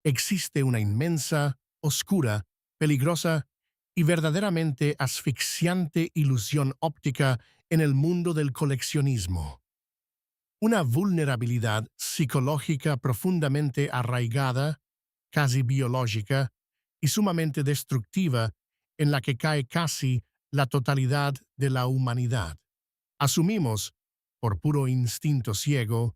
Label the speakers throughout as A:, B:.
A: existe una inmensa, oscura, peligrosa y verdaderamente asfixiante ilusión óptica en el mundo del coleccionismo. Una vulnerabilidad psicológica profundamente arraigada, casi biológica, y sumamente destructiva en la que cae casi la totalidad de la humanidad. Asumimos, por puro instinto ciego,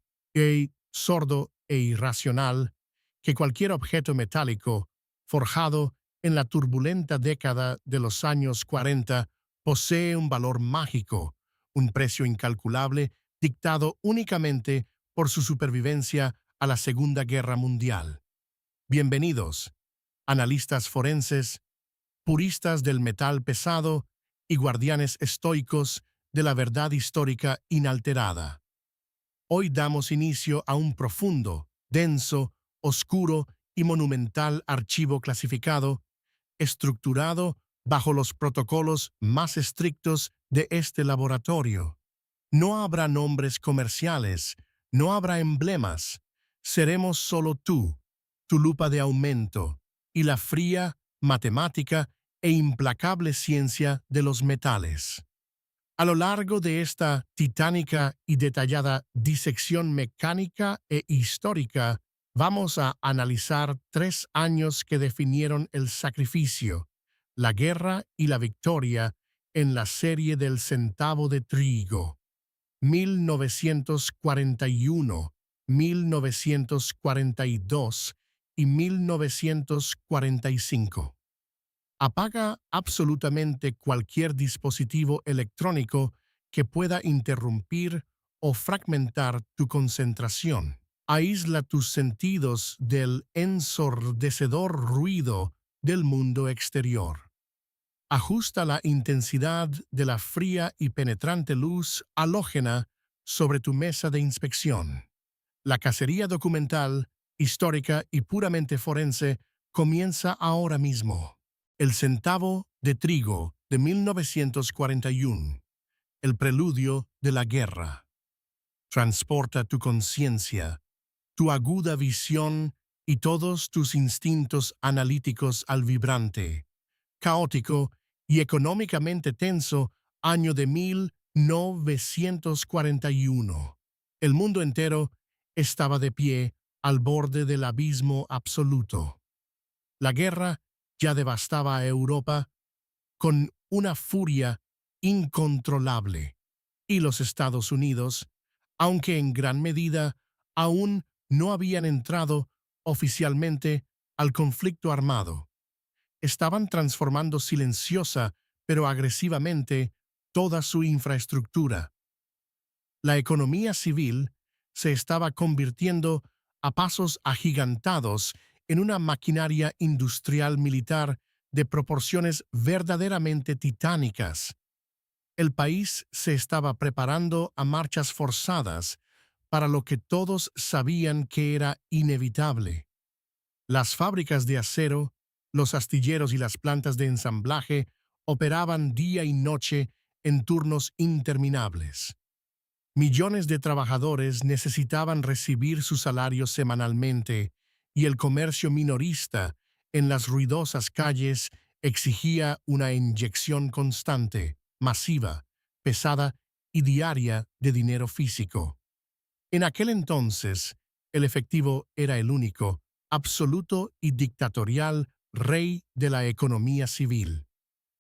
A: sordo e irracional, que cualquier objeto metálico, forjado en la turbulenta década de los años 40, posee un valor mágico, un precio incalculable, dictado únicamente por su supervivencia a la Segunda Guerra Mundial. Bienvenidos, analistas forenses, puristas del metal pesado y guardianes estoicos de la verdad histórica inalterada. Hoy damos inicio a un profundo, denso, oscuro y monumental archivo clasificado, estructurado bajo los protocolos más estrictos de este laboratorio. No habrá nombres comerciales, no habrá emblemas. Seremos solo tú, tu lupa de aumento, y la fría, matemática e implacable ciencia de los metales. A lo largo de esta titánica y detallada disección mecánica e histórica, vamos a analizar 3 años que definieron el sacrificio, la guerra y la victoria en la serie del centavo de trigo. 1941, 1942 y 1945. Apaga absolutamente cualquier dispositivo electrónico que pueda interrumpir o fragmentar tu concentración. Aísla tus sentidos del ensordecedor ruido del mundo exterior. Ajusta la intensidad de la fría y penetrante luz halógena sobre tu mesa de inspección. La cacería documental, histórica y puramente forense comienza ahora mismo. El centavo de trigo de 1941, el preludio de la guerra. Transporta tu conciencia, tu aguda visión y todos tus instintos analíticos al vibrante, caótico y económicamente tenso año de 1941. El mundo entero estaba de pie al borde del abismo absoluto. La guerra ya devastaba a Europa con una furia incontrolable, y los Estados Unidos, aunque en gran medida aún no habían entrado oficialmente al conflicto armado, estaban transformando silenciosa pero agresivamente toda su infraestructura. La economía civil se estaba convirtiendo a pasos agigantados en una maquinaria industrial militar de proporciones verdaderamente titánicas. El país se estaba preparando a marchas forzadas para lo que todos sabían que era inevitable. Las fábricas de acero, los astilleros y las plantas de ensamblaje operaban día y noche en turnos interminables. Millones de trabajadores necesitaban recibir su salario semanalmente y el comercio minorista en las ruidosas calles exigía una inyección constante, masiva, pesada y diaria de dinero físico. En aquel entonces, el efectivo era el único, absoluto y dictatorial rey de la economía civil.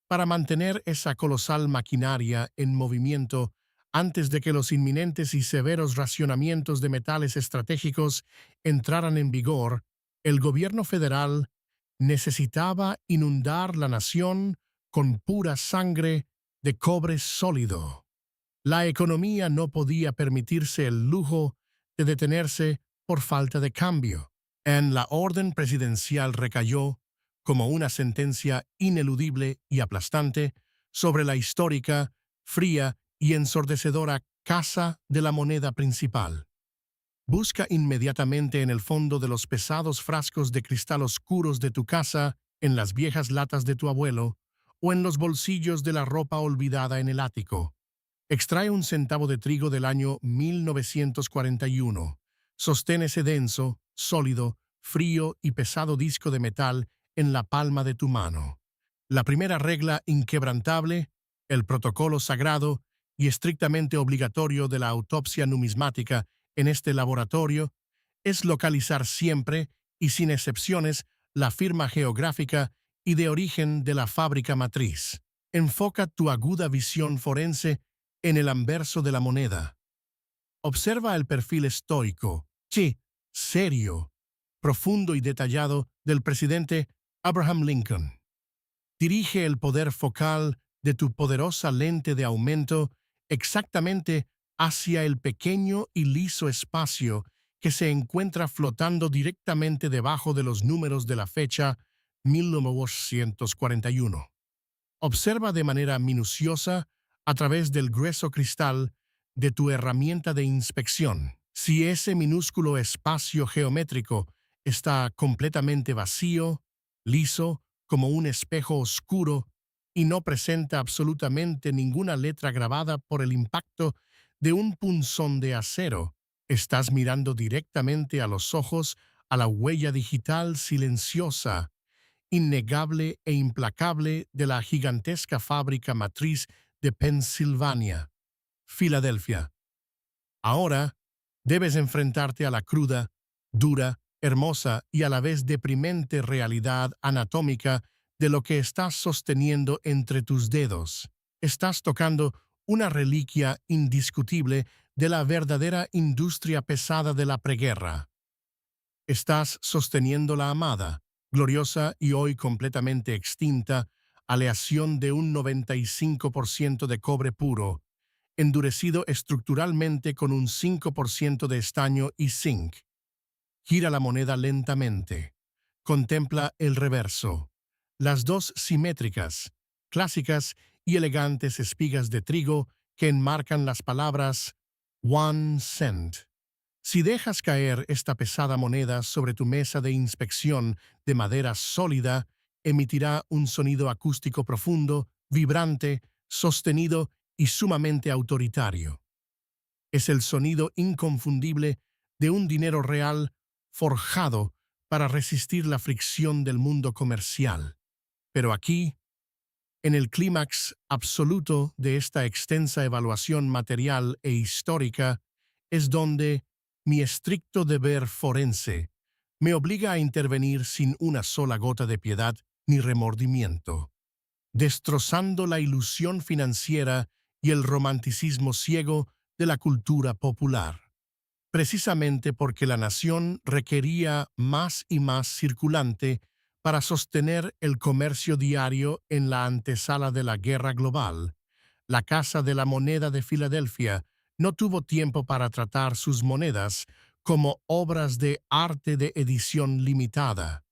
A: Para mantener esa colosal maquinaria en movimiento antes de que los inminentes y severos racionamientos de metales estratégicos entraran en vigor, el gobierno federal necesitaba inundar la nación con pura sangre de cobre sólido. La economía no podía permitirse el lujo de detenerse por falta de cambio. En la orden presidencial recayó, como una sentencia ineludible y aplastante, sobre la histórica, fría y ensordecedora Casa de la Moneda Principal. Busca inmediatamente en el fondo de los pesados frascos de cristal oscuros de tu casa, en las viejas latas de tu abuelo, o en los bolsillos de la ropa olvidada en el ático. Extrae un centavo de trigo del año 1941. Sostén ese denso, sólido, frío y pesado disco de metal en la palma de tu mano. La primera regla inquebrantable, el protocolo sagrado y estrictamente obligatorio de la autopsia numismática en este laboratorio, es localizar siempre y sin excepciones la firma geográfica y de origen de la fábrica matriz. Enfoca tu aguda visión forense en el anverso de la moneda. Observa el perfil estoico, serio, profundo y detallado del presidente Abraham Lincoln. Dirige el poder focal de tu poderosa lente de aumento exactamente hacia el pequeño y liso espacio que se encuentra flotando directamente debajo de los números de la fecha 1941. Observa de manera minuciosa a través del grueso cristal de tu herramienta de inspección. Si ese minúsculo espacio geométrico está completamente vacío, liso, como un espejo oscuro, y no presenta absolutamente ninguna letra grabada por el impacto de un punzón de acero, estás mirando directamente a los ojos a la huella digital silenciosa, innegable e implacable de la gigantesca fábrica matriz de Pensilvania, Filadelfia. Ahora debes enfrentarte a la cruda, dura, hermosa y a la vez deprimente realidad anatómica de lo que estás sosteniendo entre tus dedos. Estás tocando una reliquia indiscutible de la verdadera industria pesada de la preguerra. Estás sosteniendo la amada, gloriosa y hoy completamente extinta, aleación de un 95% de cobre puro, endurecido estructuralmente con un 5% de estaño y zinc. Gira la moneda lentamente. Contempla el reverso. Las dos simétricas, clásicas y elegantes espigas de trigo que enmarcan las palabras One Cent. Si dejas caer esta pesada moneda sobre tu mesa de inspección de madera sólida, emitirá un sonido acústico profundo, vibrante, sostenido y sumamente autoritario. Es el sonido inconfundible de un dinero real forjado para resistir la fricción del mundo comercial. Pero aquí, en el clímax absoluto de esta extensa evaluación material e histórica, es donde mi estricto deber forense me obliga a intervenir sin una sola gota de piedad ni remordimiento, destrozando la ilusión financiera y el romanticismo ciego de la cultura popular. Precisamente porque la nación requería más y más circulante para sostener el comercio diario en la antesala de la guerra global, la Casa de la Moneda de Filadelfia no tuvo tiempo para tratar sus monedas como obras de arte de edición limitada.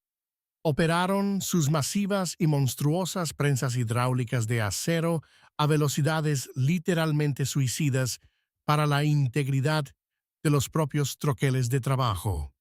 A: Operaron sus masivas y monstruosas prensas hidráulicas de acero a velocidades literalmente suicidas para la integridad de los propios troqueles de trabajo.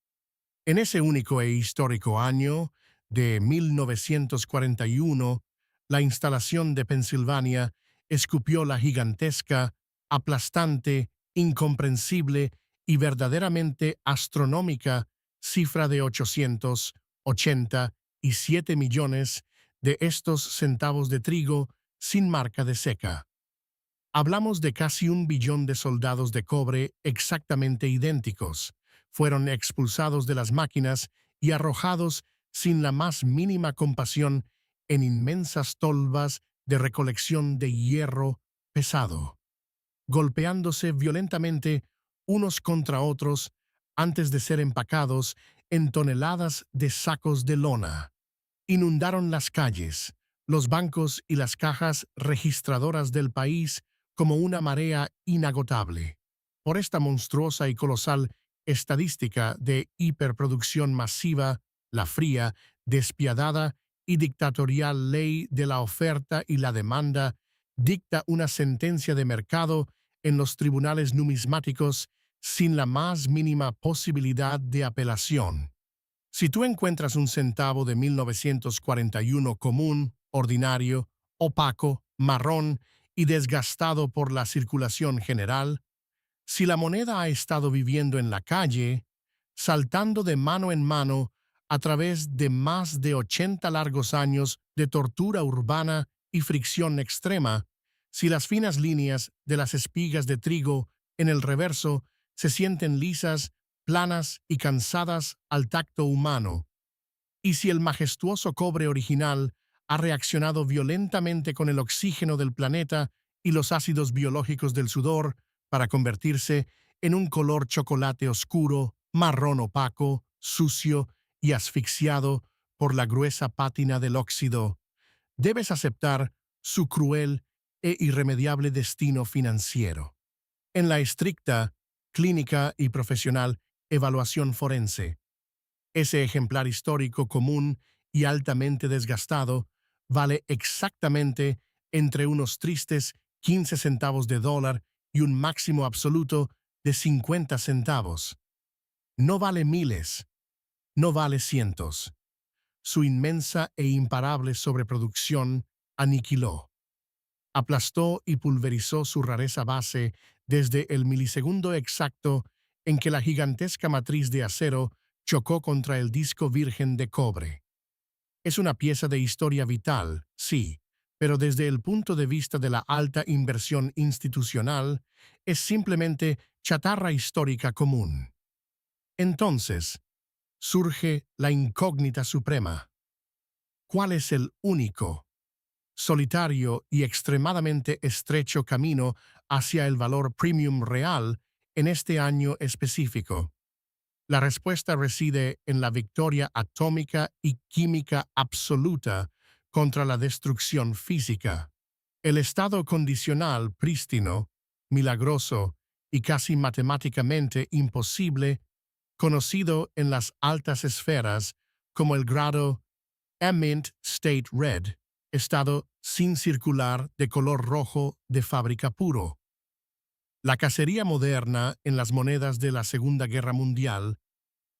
A: En ese único e histórico año de 1941, la instalación de Pensilvania escupió la gigantesca, aplastante, incomprensible y verdaderamente astronómica cifra de 887 millones de estos centavos de trigo sin marca de seca. Hablamos de casi 1 billón de soldados de cobre exactamente idénticos. Fueron expulsados de las máquinas y arrojados sin la más mínima compasión en inmensas tolvas de recolección de hierro pesado, golpeándose violentamente unos contra otros antes de ser empacados en toneladas de sacos de lona. Inundaron las calles, los bancos y las cajas registradoras del país como una marea inagotable. Por esta monstruosa y colosal estadística de hiperproducción masiva, la fría, despiadada y dictatorial ley de la oferta y la demanda dicta una sentencia de mercado en los tribunales numismáticos sin la más mínima posibilidad de apelación. Si tú encuentras un centavo de 1941 común, ordinario, opaco, marrón y desgastado por la circulación general, si la moneda ha estado viviendo en la calle, saltando de mano en mano a través de más de 80 largos años de tortura urbana y fricción extrema, si las finas líneas de las espigas de trigo en el reverso se sienten lisas, planas y cansadas al tacto humano, y si el majestuoso cobre original ha reaccionado violentamente con el oxígeno del planeta y los ácidos biológicos del sudor para convertirse en un color chocolate oscuro, marrón opaco, sucio y asfixiado por la gruesa pátina del óxido, debes aceptar su cruel e irremediable destino financiero. En la estricta, clínica y profesional evaluación forense, ese ejemplar histórico común y altamente desgastado vale exactamente entre unos tristes 15 centavos de dólar y un máximo absoluto de 50 centavos. No vale miles, no vale cientos. Su inmensa e imparable sobreproducción aniquiló, aplastó y pulverizó su rareza base desde el milisegundo exacto en que la gigantesca matriz de acero chocó contra el disco virgen de cobre. Es una pieza de historia vital, sí, pero desde el punto de vista de la alta inversión institucional, es simplemente chatarra histórica común. Entonces, surge la incógnita suprema. ¿Cuál es el único, solitario y extremadamente estrecho camino hacia el valor premium real en este año específico? La respuesta reside en la victoria atómica y química absoluta contra la destrucción física. El estado condicional prístino, milagroso y casi matemáticamente imposible, conocido en las altas esferas como el grado Ambient State Red, estado sin circular de color rojo de fábrica puro. La cacería moderna en las monedas de la Segunda Guerra Mundial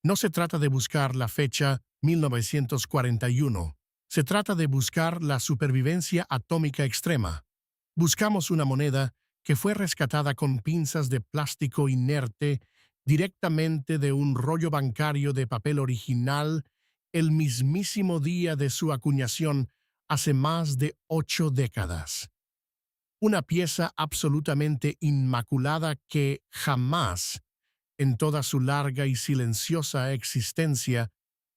A: no se trata de buscar la fecha 1941, se trata de buscar la supervivencia atómica extrema. Buscamos una moneda que fue rescatada con pinzas de plástico inerte directamente de un rollo bancario de papel original el mismísimo día de su acuñación hace más de 8 décadas. Una pieza absolutamente inmaculada que jamás, en toda su larga y silenciosa existencia,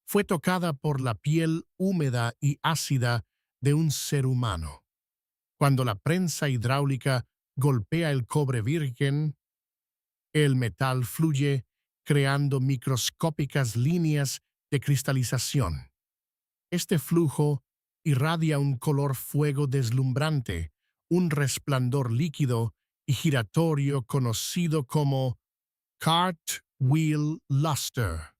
A: fue tocada por la piel húmeda y ácida de un ser humano. Cuando la prensa hidráulica golpea el cobre virgen, el metal fluye creando microscópicas líneas de cristalización. Este flujo irradia un color fuego deslumbrante, un resplandor líquido y giratorio conocido como cartwheel luster.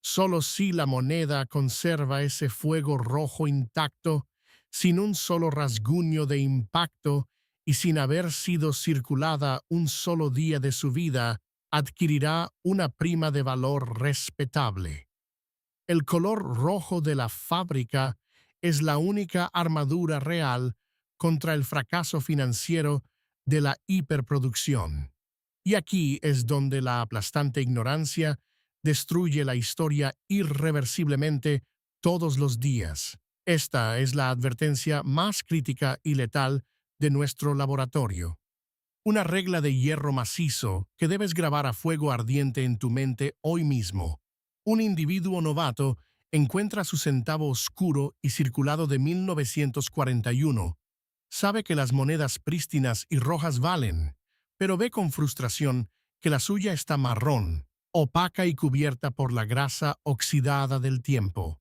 A: Solo si la moneda conserva ese fuego rojo intacto, sin un solo rasguño de impacto y sin haber sido circulada un solo día de su vida, adquirirá una prima de valor respetable. El color rojo de la fábrica es la única armadura real contra el fracaso financiero de la hiperproducción. Y aquí es donde la aplastante ignorancia destruye la historia irreversiblemente todos los días. Esta es la advertencia más crítica y letal de nuestro laboratorio. Una regla de hierro macizo que debes grabar a fuego ardiente en tu mente hoy mismo. Un individuo novato encuentra su centavo oscuro y circulado de 1941. Sabe que las monedas prístinas y rojas valen, pero ve con frustración que la suya está marrón, opaca y cubierta por la grasa oxidada del tiempo.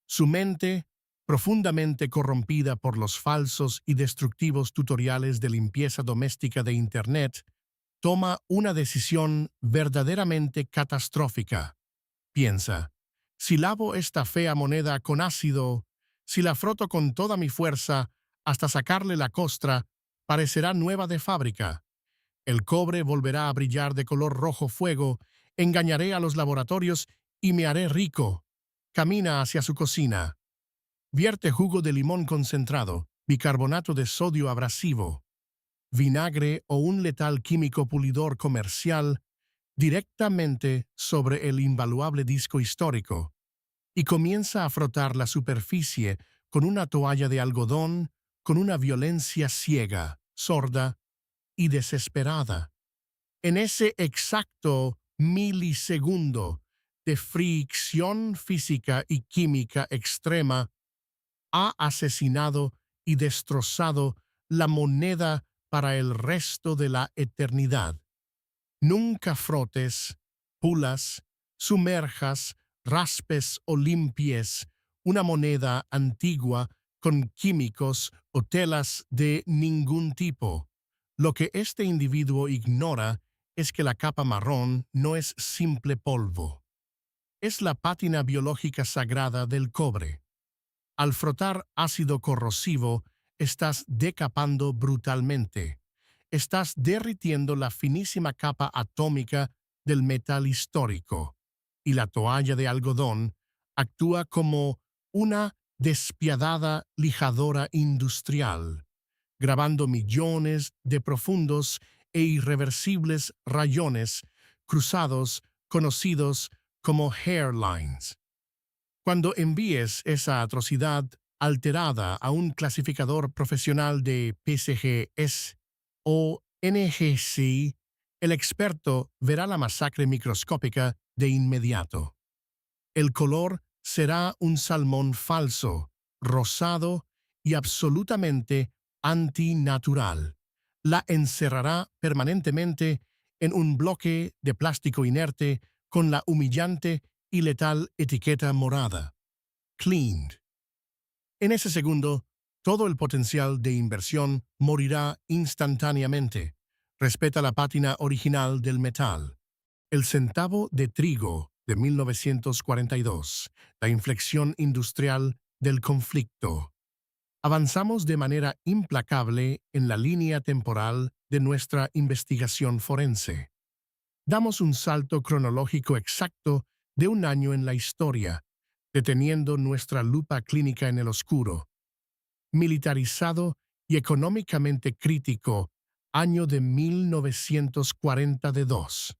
A: Su mente, profundamente corrompida por los falsos y destructivos tutoriales de limpieza doméstica de Internet, toma una decisión verdaderamente catastrófica. Piensa, si lavo esta fea moneda con ácido, si la froto con toda mi fuerza hasta sacarle la costra, parecerá nueva de fábrica. El cobre volverá a brillar de color rojo fuego, engañaré a los laboratorios y me haré rico. Camina hacia su cocina. Vierte jugo de limón concentrado, bicarbonato de sodio abrasivo, vinagre o un letal químico pulidor comercial directamente sobre el invaluable disco histórico. y comienza a frotar la superficie con una toalla de algodón con una violencia ciega, sorda y desesperada. En ese exacto milisegundo de fricción física y química extrema, ha asesinado y destrozado la moneda para el resto de la eternidad. Nunca frotes, pulas, sumerjas, raspes o limpies una moneda antigua con químicos o telas de ningún tipo. Lo que este individuo ignora es que la capa marrón no es simple polvo. Es la pátina biológica sagrada del cobre. Al frotar ácido corrosivo, estás decapando brutalmente. Estás derritiendo la finísima capa atómica del metal histórico, y la toalla de algodón actúa como una despiadada lijadora industrial, grabando millones de profundos e irreversibles rayones cruzados conocidos como hairlines. Cuando envíes esa atrocidad alterada a un clasificador profesional de PCGs o NGC, el experto verá la masacre microscópica de inmediato. El color será un salmón falso, rosado y absolutamente antinatural. La encerrará permanentemente en un bloque de plástico inerte con la humillante y letal etiqueta morada. Cleaned. En ese segundo, todo el potencial de inversión morirá instantáneamente. Respeta la pátina original del metal. El centavo de trigo de 1942, la inflexión industrial del conflicto. Avanzamos de manera implacable en la línea temporal de nuestra investigación forense. Damos un salto cronológico exacto de un año en la historia, deteniendo nuestra lupa clínica en el oscuro. Militarizado y económicamente crítico, año de 1942.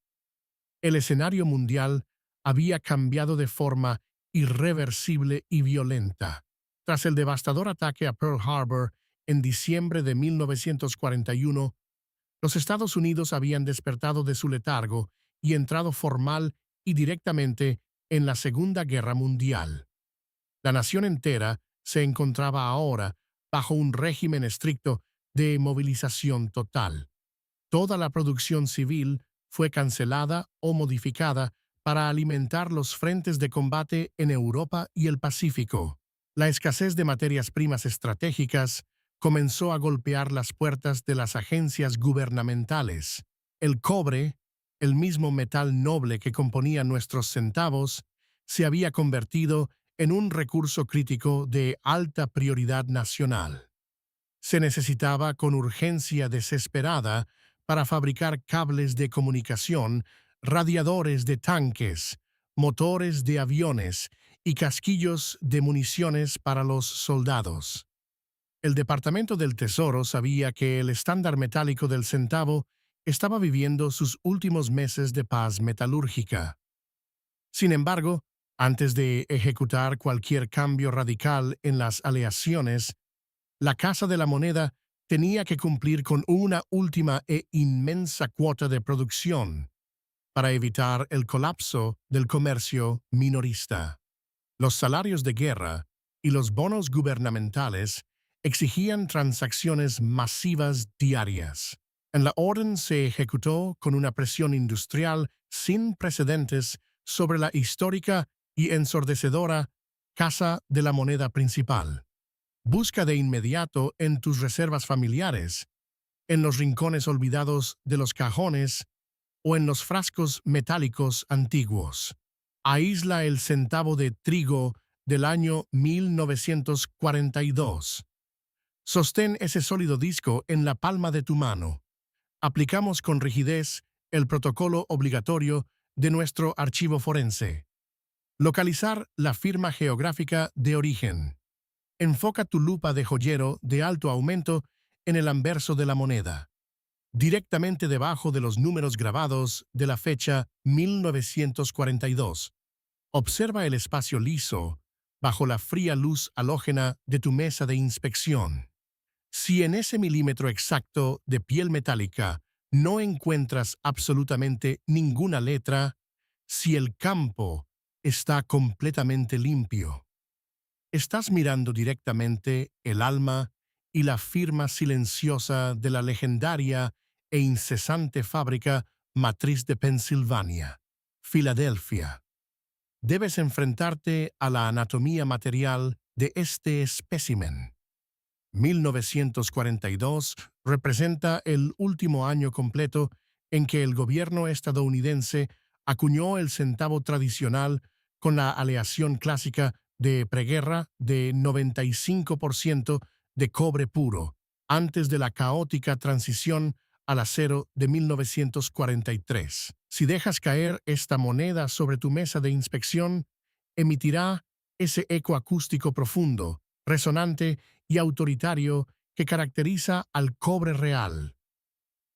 A: El escenario mundial había cambiado de forma irreversible y violenta. Tras el devastador ataque a Pearl Harbor en diciembre de 1941, los Estados Unidos habían despertado de su letargo y entrado formal y directamente en la Segunda Guerra Mundial. La nación entera se encontraba ahora bajo un régimen estricto de movilización total. Toda la producción civil fue cancelada o modificada para alimentar los frentes de combate en Europa y el Pacífico. La escasez de materias primas estratégicas comenzó a golpear las puertas de las agencias gubernamentales. El cobre, el mismo metal noble que componía nuestros centavos, se había convertido en un recurso crítico de alta prioridad nacional. Se necesitaba con urgencia desesperada para fabricar cables de comunicación, radiadores de tanques, motores de aviones y casquillos de municiones para los soldados. El Departamento del Tesoro sabía que el estándar metálico del centavo estaba viviendo sus últimos meses de paz metalúrgica. Sin embargo, antes de ejecutar cualquier cambio radical en las aleaciones, la Casa de la Moneda tenía que cumplir con una última e inmensa cuota de producción para evitar el colapso del comercio minorista. Los salarios de guerra y los bonos gubernamentales exigían transacciones masivas diarias. La orden se ejecutó con una presión industrial sin precedentes sobre la histórica y ensordecedora Casa de la Moneda principal. Busca de inmediato en tus reservas familiares, en los rincones olvidados de los cajones o en los frascos metálicos antiguos. Aísla el centavo de trigo del año 1942. Sostén ese sólido disco en la palma de tu mano. Aplicamos con rigidez el protocolo obligatorio de nuestro archivo forense. Localizar la firma geográfica de origen. Enfoca tu lupa de joyero de alto aumento en el anverso de la moneda, directamente debajo de los números grabados de la fecha 1942. Observa el espacio liso bajo la fría luz halógena de tu mesa de inspección. Si en ese milímetro exacto de piel metálica no encuentras absolutamente ninguna letra, si el campo está completamente limpio, estás mirando directamente el alma y la firma silenciosa de la legendaria e incesante fábrica matriz de Pensilvania, Filadelfia. Debes enfrentarte a la anatomía material de este espécimen. 1942 representa el último año completo en que el gobierno estadounidense acuñó el centavo tradicional con la aleación clásica de preguerra de 95% de cobre puro, antes de la caótica transición al acero de 1943. Si dejas caer esta moneda sobre tu mesa de inspección, emitirá ese eco acústico profundo, resonante y autoritario que caracteriza al cobre real.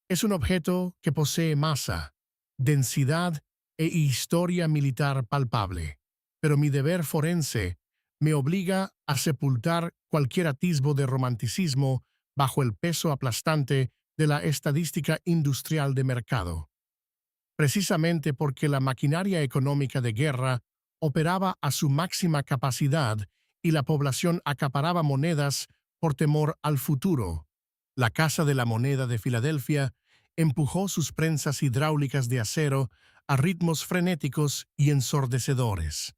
A: Es un objeto que posee masa, densidad e historia militar palpable, pero mi deber forense me obliga a sepultar cualquier atisbo de romanticismo bajo el peso aplastante de la estadística industrial de mercado. Precisamente porque la maquinaria económica de guerra operaba a su máxima capacidad y la población acaparaba monedas por temor al futuro, la Casa de la Moneda de Filadelfia empujó sus prensas hidráulicas de acero a ritmos frenéticos y ensordecedores.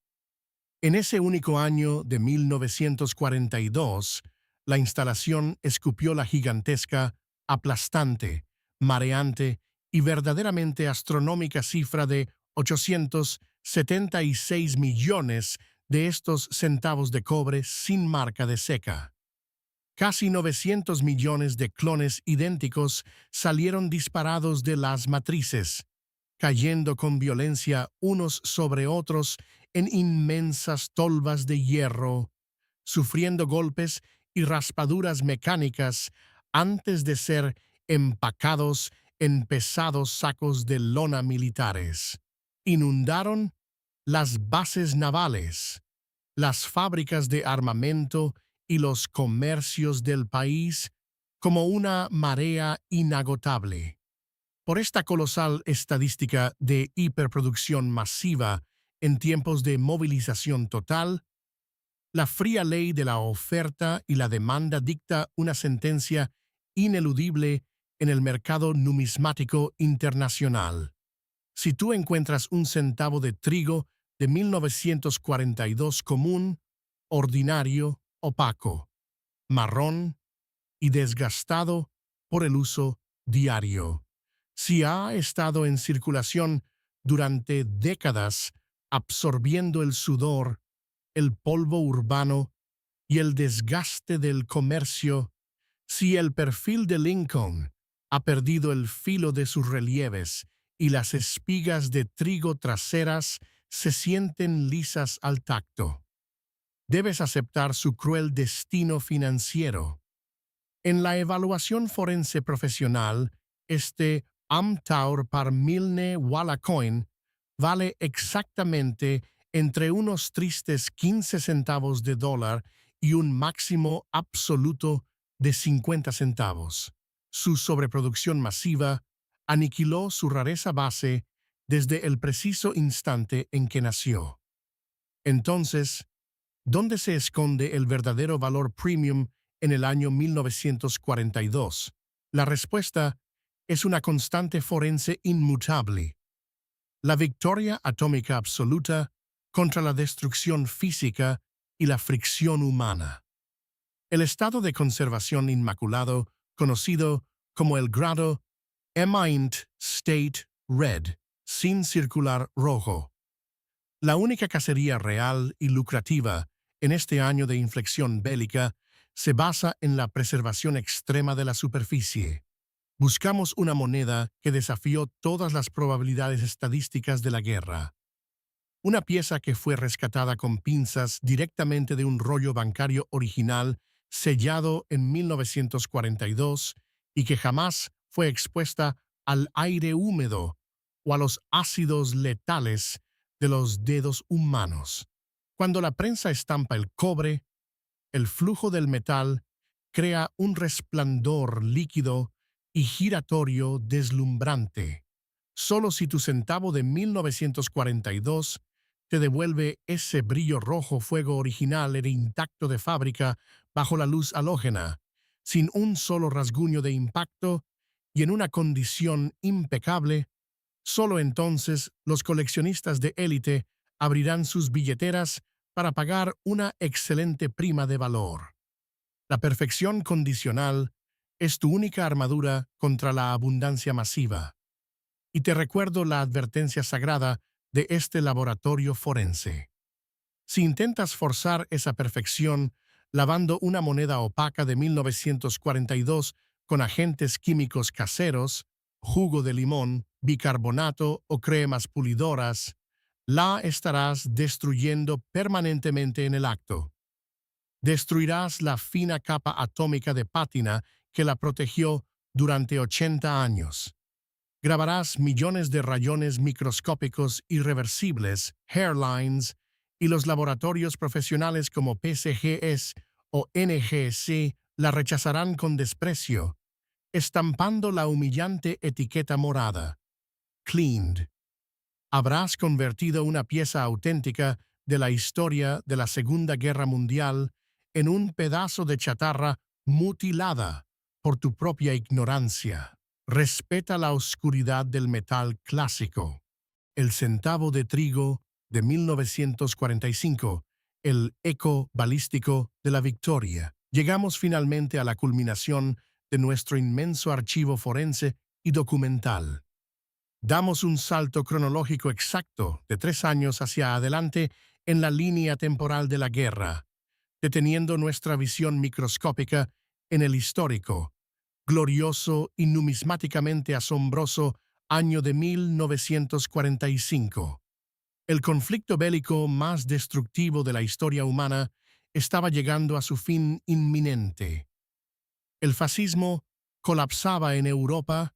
A: En ese único año de 1942, la instalación escupió la gigantesca, aplastante, mareante y verdaderamente astronómica cifra de 876 millones de estos centavos de cobre sin marca de seca. Casi 900 millones de clones idénticos salieron disparados de las matrices, cayendo con violencia unos sobre otros en inmensas tolvas de hierro, sufriendo golpes y raspaduras mecánicas antes de ser empacados en pesados sacos de lona militares. Inundaron las bases navales, las fábricas de armamento y los comercios del país como una marea inagotable. Por esta colosal estadística de hiperproducción masiva en tiempos de movilización total, la fría ley de la oferta y la demanda dicta una sentencia ineludible en el mercado numismático internacional. Si tú encuentras un centavo de trigo de 1942 común, ordinario, opaco, marrón y desgastado por el uso diario, si ha estado en circulación durante décadas absorbiendo el sudor, el polvo urbano y el desgaste del comercio, si el perfil de Lincoln ha perdido el filo de sus relieves y las espigas de trigo traseras se sienten lisas al tacto, debes aceptar su cruel destino financiero. En la evaluación forense profesional, este Amtaur par milne Wallacoin vale exactamente entre unos tristes 15 centavos de dólar y un máximo absoluto de 50 centavos. Su sobreproducción masiva aniquiló su rareza base desde el preciso instante en que nació. Entonces, ¿dónde se esconde el verdadero valor premium en el año 1942? La respuesta es una constante forense inmutable: la victoria atómica absoluta contra la destrucción física y la fricción humana. El estado de conservación inmaculado, conocido como el grado Emaint State Red, sin circular rojo. La única cacería real y lucrativa en este año de inflexión bélica se basa en la preservación extrema de la superficie. Buscamos una moneda que desafió todas las probabilidades estadísticas de la guerra. Una pieza que fue rescatada con pinzas directamente de un rollo bancario original sellado en 1942 y que jamás fue expuesta al aire húmedo o a los ácidos letales de los dedos humanos. Cuando la prensa estampa el cobre, el flujo del metal crea un resplandor líquido y giratorio deslumbrante. Solo si tu centavo de 1942 te devuelve ese brillo rojo fuego original era intacto de fábrica bajo la luz halógena, sin un solo rasguño de impacto y en una condición impecable, solo entonces los coleccionistas de élite abrirán sus billeteras para pagar una excelente prima de valor. La perfección condicional es tu única armadura contra la abundancia masiva. Y te recuerdo la advertencia sagrada de este laboratorio forense. Si intentas forzar esa perfección lavando una moneda opaca de 1942 con agentes químicos caseros, jugo de limón, bicarbonato o cremas pulidoras, la estarás destruyendo permanentemente en el acto. Destruirás la fina capa atómica de pátina que la protegió durante 80 años. Grabarás millones de rayones microscópicos irreversibles, hairlines, y los laboratorios profesionales como PCGS o NGC la rechazarán con desprecio, estampando la humillante etiqueta morada. Cleaned. Habrás convertido una pieza auténtica de la historia de la Segunda Guerra Mundial en un pedazo de chatarra mutilada por tu propia ignorancia. Respeta la oscuridad del metal clásico. El centavo de trigo de 1945, el eco balístico de la victoria. Llegamos finalmente a la culminación de nuestro inmenso archivo forense y documental. Damos un salto cronológico exacto de 3 años hacia adelante en la línea temporal de la guerra, deteniendo nuestra visión microscópica en el histórico, glorioso y numismáticamente asombroso año de 1945. El conflicto bélico más destructivo de la historia humana estaba llegando a su fin inminente. El fascismo colapsaba en Europa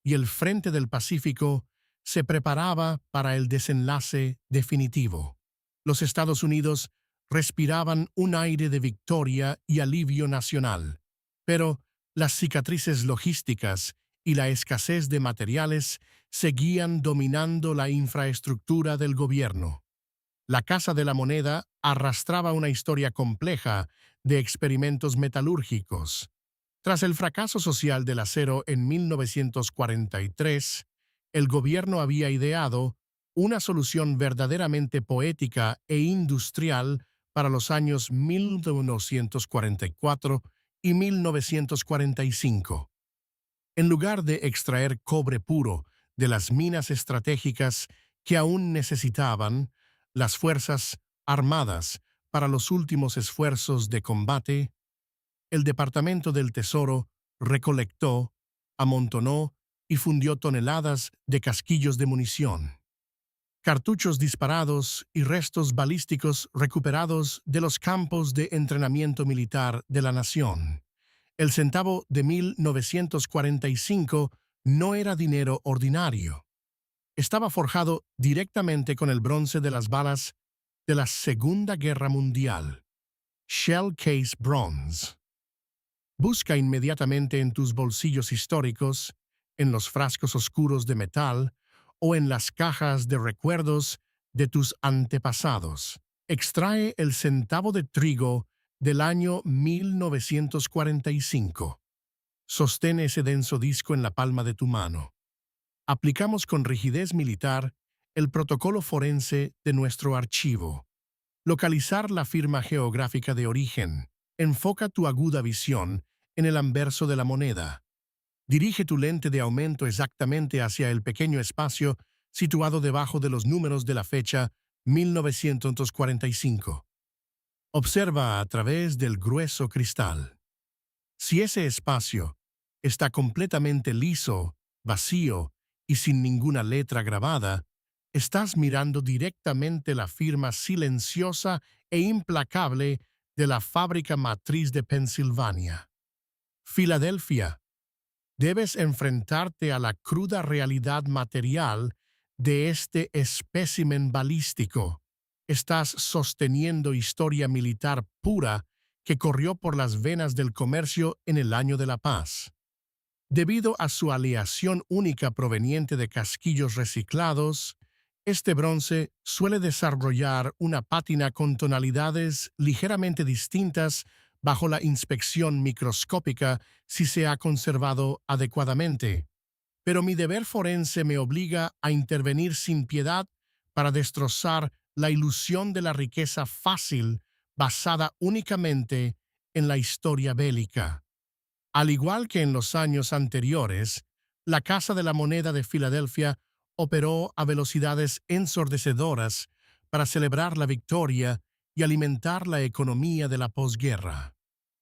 A: y el frente del Pacífico se preparaba para el desenlace definitivo. Los Estados Unidos respiraban un aire de victoria y alivio nacional, pero las cicatrices logísticas y la escasez de materiales seguían dominando la infraestructura del gobierno. La Casa de la Moneda arrastraba una historia compleja de experimentos metalúrgicos. Tras el fracaso social del acero en 1943, el gobierno había ideado una solución verdaderamente poética e industrial para los años 1944 y 1945. En lugar de extraer cobre puro de las minas estratégicas que aún necesitaban las Fuerzas Armadas para los últimos esfuerzos de combate, el Departamento del Tesoro recolectó, amontonó y fundió toneladas de casquillos de munición, cartuchos disparados y restos balísticos recuperados de los campos de entrenamiento militar de la nación. El centavo de 1945 no era dinero ordinario. Estaba forjado directamente con el bronce de las balas de la Segunda Guerra Mundial. Shell Case Bronze. Busca inmediatamente en tus bolsillos históricos, en los frascos oscuros de metal o en las cajas de recuerdos de tus antepasados. Extrae el centavo de trigo del año 1945. Sostén ese denso disco en la palma de tu mano. Aplicamos con rigidez militar el protocolo forense de nuestro archivo. Localizar la firma geográfica de origen. Enfoca tu aguda visión en el anverso de la moneda. Dirige tu lente de aumento exactamente hacia el pequeño espacio situado debajo de los números de la fecha 1945. Observa a través del grueso cristal. Si ese espacio está completamente liso, vacío y sin ninguna letra grabada, estás mirando directamente la firma silenciosa e implacable de la fábrica matriz de Pensilvania. Filadelfia. Debes enfrentarte a la cruda realidad material de este espécimen balístico. Estás sosteniendo historia militar pura que corrió por las venas del comercio en el año de la paz. Debido a su aleación única proveniente de casquillos reciclados, este bronce suele desarrollar una pátina con tonalidades ligeramente distintas bajo la inspección microscópica si se ha conservado adecuadamente. Pero mi deber forense me obliga a intervenir sin piedad para destrozar la ilusión de la riqueza fácil basada únicamente en la historia bélica. Al igual que en los años anteriores, la Casa de la Moneda de Filadelfia operó a velocidades ensordecedoras para celebrar la victoria y alimentar la economía de la posguerra.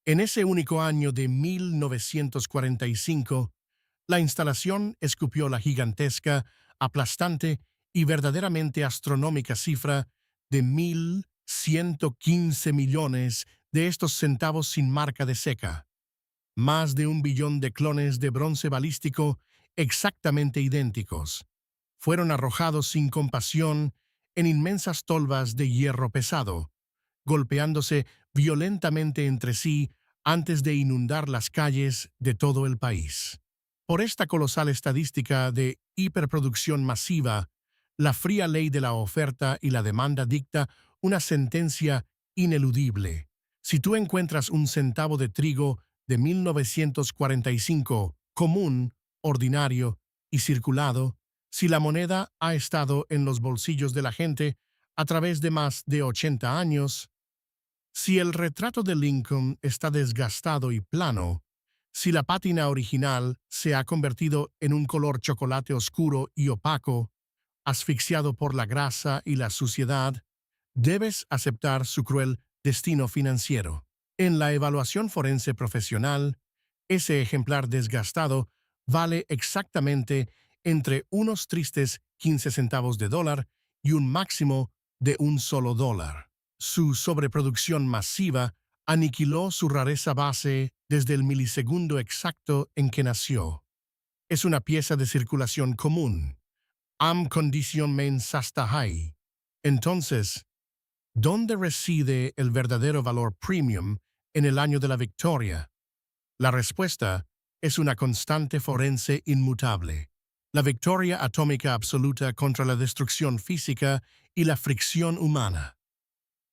A: En ese único año de 1945, la instalación escupió la gigantesca, aplastante y verdaderamente astronómica cifra de 1.115 millones de estos centavos sin marca de seca. Más de 1 billón de clones de bronce balístico exactamente idénticos fueron arrojados sin compasión en inmensas tolvas de hierro pesado, golpeándose violentamente entre sí antes de inundar las calles de todo el país. Por esta colosal estadística de hiperproducción masiva, la fría ley de la oferta y la demanda dicta una sentencia ineludible. Si tú encuentras un centavo de trigo de 1945 común, ordinario y circulado, si la moneda ha estado en los bolsillos de la gente a través de más de 80 años, si el retrato de Lincoln está desgastado y plano, si la pátina original se ha convertido en un color chocolate oscuro y opaco, asfixiado por la grasa y la suciedad, debes aceptar su cruel destino financiero. En la evaluación forense profesional, ese ejemplar desgastado vale exactamente entre unos tristes 15 centavos de dólar y un máximo de $1. Su sobreproducción masiva aniquiló su rareza base desde el milisegundo exacto en que nació. Es una pieza de circulación común. Am condition mens hasta high. Entonces, ¿dónde reside el verdadero valor premium en el año de la victoria? La respuesta es una constante forense inmutable. La victoria atómica absoluta contra la destrucción física y la fricción humana.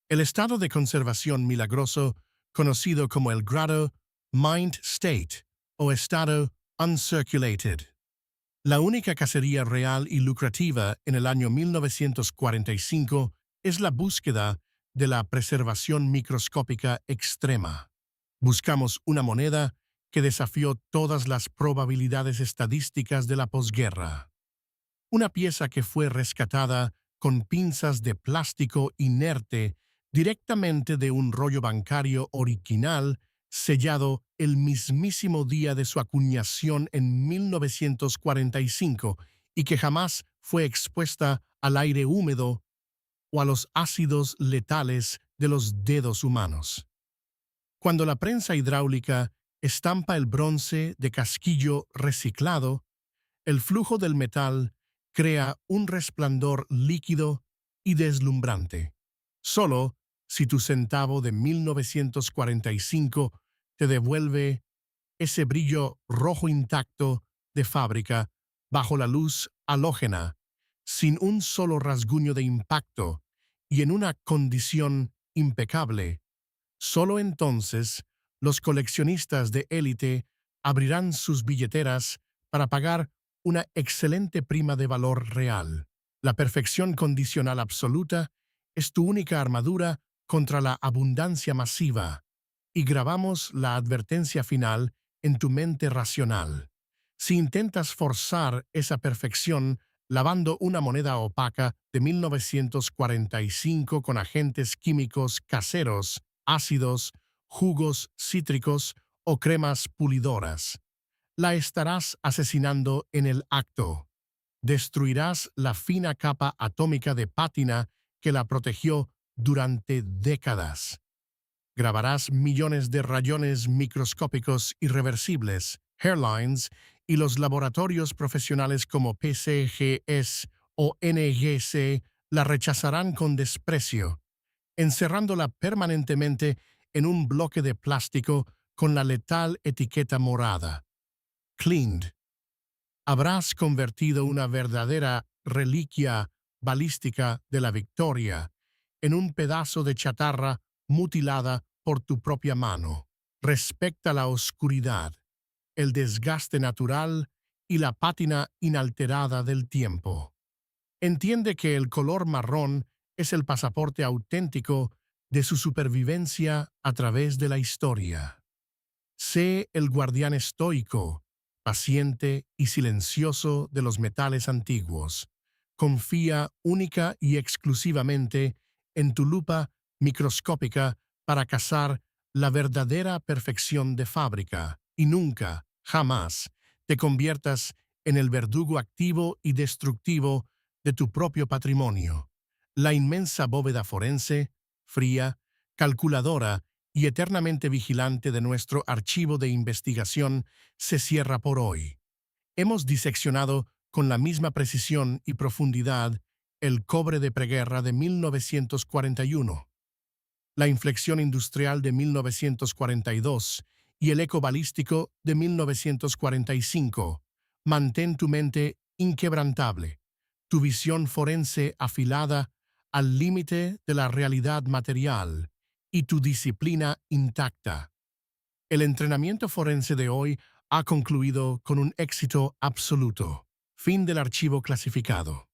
A: El estado de conservación milagroso, conocido como el grado mind state o estado uncirculated. La única cacería real y lucrativa en el año 1945 es la búsqueda de la preservación microscópica extrema. Buscamos una moneda que desafió todas las probabilidades estadísticas de la posguerra. Una pieza que fue rescatada con pinzas de plástico inerte directamente de un rollo bancario original sellado el mismísimo día de su acuñación en 1945 y que jamás fue expuesta al aire húmedo o a los ácidos letales de los dedos humanos. Cuando la prensa hidráulica estampa el bronce de casquillo reciclado, el flujo del metal crea un resplandor líquido y deslumbrante. Solo si tu centavo de 1945 te devuelve ese brillo rojo intacto de fábrica bajo la luz halógena, sin un solo rasguño de impacto y en una condición impecable, solo entonces los coleccionistas de élite abrirán sus billeteras para pagar una excelente prima de valor real. La perfección condicional absoluta es tu única armadura contra la abundancia masiva, y grabamos la advertencia final en tu mente racional. Si intentas forzar esa perfección lavando una moneda opaca de 1945 con agentes químicos caseros, ácidos, jugos cítricos o cremas pulidoras, la estarás asesinando en el acto. Destruirás la fina capa atómica de pátina que la protegió durante décadas. Grabarás millones de rayones microscópicos irreversibles, hairlines, y los laboratorios profesionales como PCGS o NGC la rechazarán con desprecio, encerrándola permanentemente en un bloque de plástico con la letal etiqueta morada. Cleaned. Habrás convertido una verdadera reliquia balística de la victoria en un pedazo de chatarra mutilada por tu propia mano. Respecta la oscuridad, el desgaste natural y la pátina inalterada del tiempo. Entiende que el color marrón es el pasaporte auténtico de su supervivencia a través de la historia. Sé el guardián estoico, paciente y silencioso de los metales antiguos. Confía única y exclusivamente en tu lupa microscópica para cazar la verdadera perfección de fábrica y nunca, jamás, te conviertas en el verdugo activo y destructivo de tu propio patrimonio. La inmensa bóveda forense, fría, calculadora y eternamente vigilante de nuestro archivo de investigación se cierra por hoy. Hemos diseccionado con la misma precisión y profundidad el cobre de preguerra de 1941, la inflexión industrial de 1942 y el eco balístico de 1945. Mantén tu mente inquebrantable, tu visión forense afilada al límite de la realidad material y tu disciplina intacta. El entrenamiento forense de hoy ha concluido con un éxito absoluto. Fin del archivo clasificado.